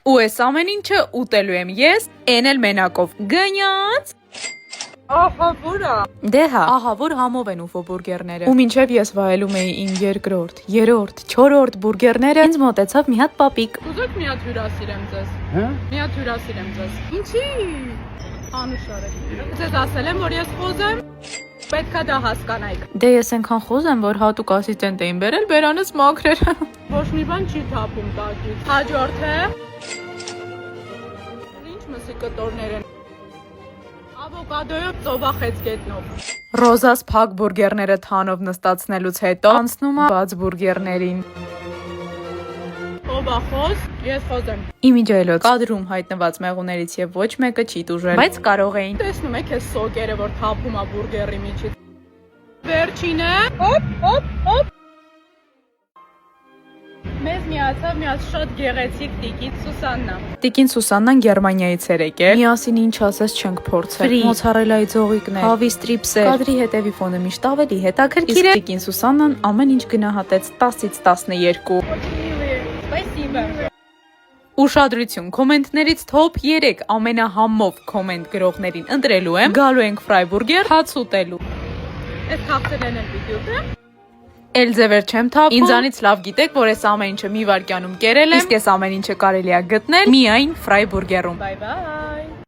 ու այս ամեն ինչը ուտելու եմ ես, էն էլ մենակով։ Գնաց։ Ահա որա։ Դե հա, ահա որ համով են ուֆո բուրգերները։ Ու մինչև ես վայելում էի իմ երկրորդ, երրորդ, չորրորդ բուրգերները, ինձ մոտեցավ մի հատ պապիկ։ Ուզեք մի հատ հյուրասիրեմ ձեզ։ Հա? Մի հատ հյուրասիրեմ ձեզ։ Ինչի՞։ Անուշար է։ Ձեզ ասել եմ, որ ես խոզեմ։ Պետքա դա հասկանայիք։ Դե ես այնքան խոզ եմ, որ հատուկ ասիստենտ էին բերել, բերանս մաքրեր։ Ոչ մի բան չի թափում տակից։ Հաջորդը։ Ինչ մսի կտորներ են։ Ավոկադոյով ծովախեց գետնով։ Ռոզաս փակ բուրգերները թանով նստացնելուց հետո անցնում է բաց բուրգերներին։ Ով է խոզ, ես խոզ եմ։ Իմիջայլոց կադրում հայտնված մեղուներից եւ ոչ մեկը չի տուժել, բայց կարող էին։ Տեսնում եք այս սոկերը, որ թափում է բուրգերի միջից։ Վերջինը։ Հոп։ Մեզ միացավ մի հատ շատ գեղեցիկ տիկին Սուսաննա։ Տիկին Սուսաննան Գերմանիայից էր եկել։ Միասին ինչ ասես չենք փորձել։ Մոցարելայի ձողիկներ, հավի ստրիպսեր։ Կադրի հետևի ֆոնը միշտ ավելի հետաքրքիր է։ Տիկին Սուսաննան ամեն ինչ գնահատեց 10-ից 12։ Спасибо։ Ուշադրություն, կոմենտներից top 3 ամենահամով կոմենտ գրողներին ընտրելու եմ։ Գալու ենք ֆրայբուրգեր հաց ուտելու։ Այս քաղցրեն են պիտի ուտեմ։ Էլզևեր չեմ թափում։ Ինձանից լավ գիտեք, որ այս ամեն ինչը մի վայրկյանում կերել եմ, իսկ այս ամեն ինչը կարելի է գտնել միայն ֆրայբուրգերում։ Bye bye։